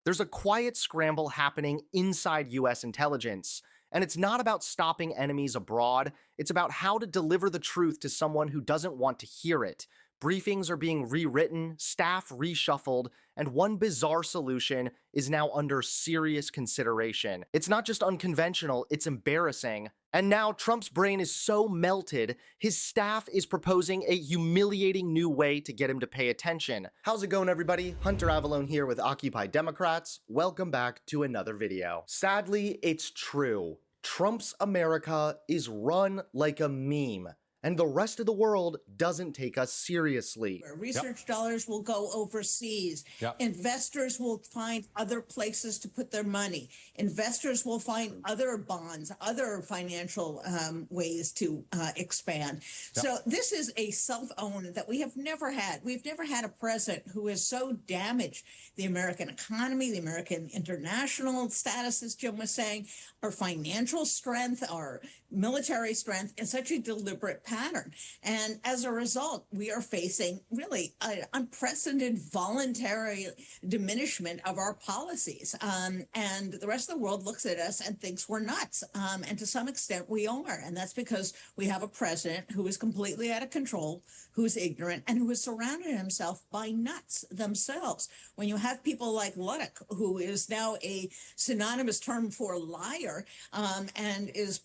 There's a quiet scramble happening inside US intelligence, and it's not about stopping enemies abroad, it's about how to deliver the truth to someone who doesn't want to hear it. Briefings are being rewritten, staff reshuffled, and one bizarre solution is now under serious consideration. It's not just unconventional, it's embarrassing. And now Trump's brain is so melted, his staff is proposing a humiliating new way to get him to pay attention. How's it going, everybody? Hunter Avallone here with Occupy Democrats. Welcome back to another video. Sadly, it's true. Trump's America is run like a meme, and the rest of the world doesn't take us seriously. Research dollars will go overseas. Investors will find other places to put their money. Investors will find other bonds, other financial ways to expand. So this is a self-own that we have never had. We've never had a president who has so damaged the American economy, the American international status, as Jim was saying, our financial strength, our military strength in such a deliberate pattern. And as a result, we are facing really an unprecedented voluntary diminishment of our policies. And the rest of the world looks at us and thinks we're nuts. And to some extent we are. And that's because we have a president who is completely out of control, who's ignorant, and who has surrounded himself by nuts themselves. When you have people like Luddick, who is now a synonymous term for liar, and is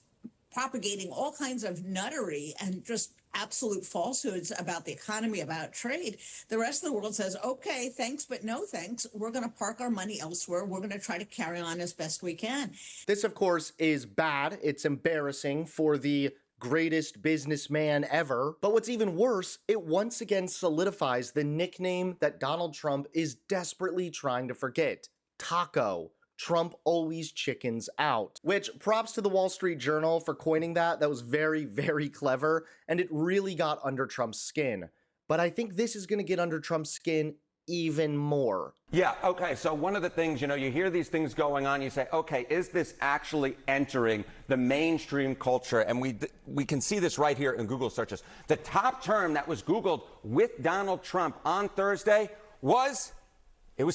propagating all kinds of nuttery and just absolute falsehoods about the economy, about trade, the rest of the world says, okay, thanks, but no thanks. We're going to park our money elsewhere. We're going to try to carry on as best we can. This, of course, is bad. It's embarrassing for the greatest businessman ever. But what's even worse, it once again solidifies the nickname that Donald Trump is desperately trying to forget: Taco. Trump always chickens out. Which, props to the Wall Street Journal for coining that. That was very, very clever, and it really got under Trump's skin. But I think this is gonna get under Trump's skin even more. Yeah, okay, so one of the things, you hear these things going on, you say, okay, is this actually entering the mainstream culture? And we can see this right here in Google searches. The top term that was Googled with Donald Trump on Thursday was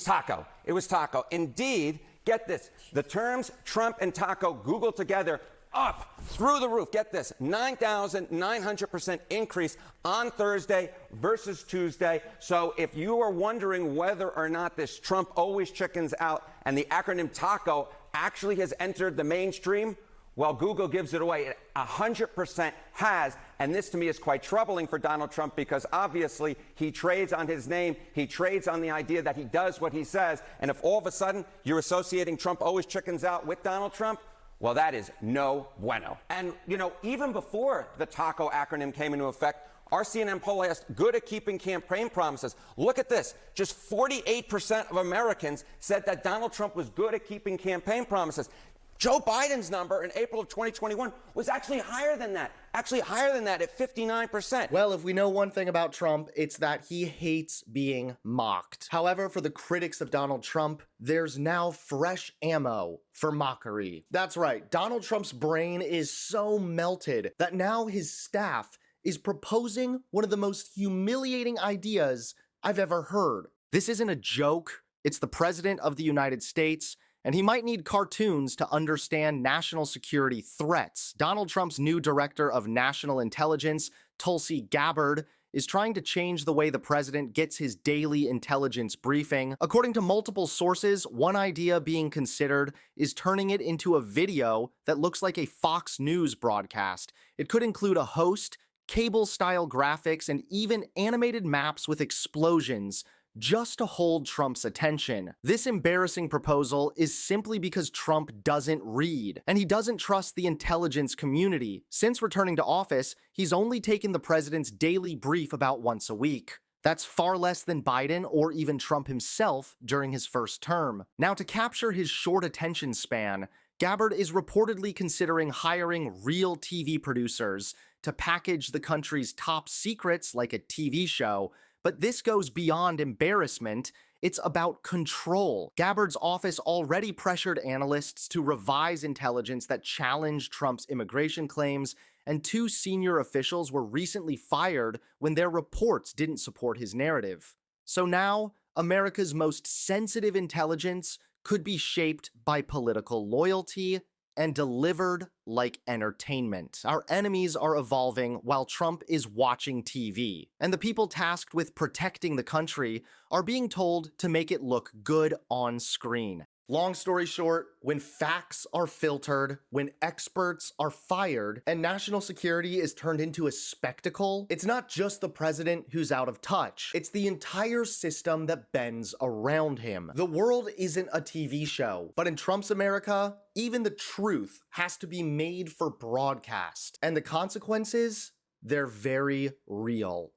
taco. It was taco. Indeed, get this, the terms Trump and taco Google together up through the roof. Get this, 9,900% increase on Thursday versus Tuesday. So if you are wondering whether or not this Trump always chickens out and the acronym taco actually has entered the mainstream, well, Google gives it away. It 100% has. And this to me is quite troubling for Donald Trump, because obviously he trades on his name. He trades on the idea that he does what he says. And if all of a sudden you're associating Trump always chickens out with Donald Trump, well, that is no bueno. And, even before the TACO acronym came into effect, our CNN poll asked, good at keeping campaign promises. Look at this. Just 48% of Americans said that Donald Trump was good at keeping campaign promises. Joe Biden's number in April of 2021 was actually higher than that at 59%. Well, if we know one thing about Trump, it's that he hates being mocked. However, for the critics of Donald Trump, there's now fresh ammo for mockery. That's right, Donald Trump's brain is so melted that now his staff is proposing one of the most humiliating ideas I've ever heard. This isn't a joke, it's the President of the United States, and he might need cartoons to understand national security threats. Donald Trump's new director of national intelligence, Tulsi Gabbard, is trying to change the way the president gets his daily intelligence briefing. According to multiple sources, one idea being considered is turning it into a video that looks like a Fox News broadcast. It could include a host, cable-style graphics, and even animated maps with explosions, just to hold Trump's attention. This embarrassing proposal is simply because Trump doesn't read, and he doesn't trust the intelligence community. Since returning to office, he's only taken the president's daily brief about once a week. That's far less than Biden or even Trump himself during his first term. Now, to capture his short attention span, Gabbard is reportedly considering hiring real TV producers to package the country's top secrets like a TV show. But this goes beyond embarrassment. It's about control. Gabbard's office already pressured analysts to revise intelligence that challenged Trump's immigration claims, and 2 senior officials were recently fired when their reports didn't support his narrative. So now, America's most sensitive intelligence could be shaped by political loyalty and delivered like entertainment. Our enemies are evolving while Trump is watching TV, and the people tasked with protecting the country are being told to make it look good on screen. Long story short, when facts are filtered, when experts are fired, and national security is turned into a spectacle, it's not just the president who's out of touch. It's the entire system that bends around him. The world isn't a TV show, but in Trump's America, even the truth has to be made for broadcast. And the consequences? They're very real.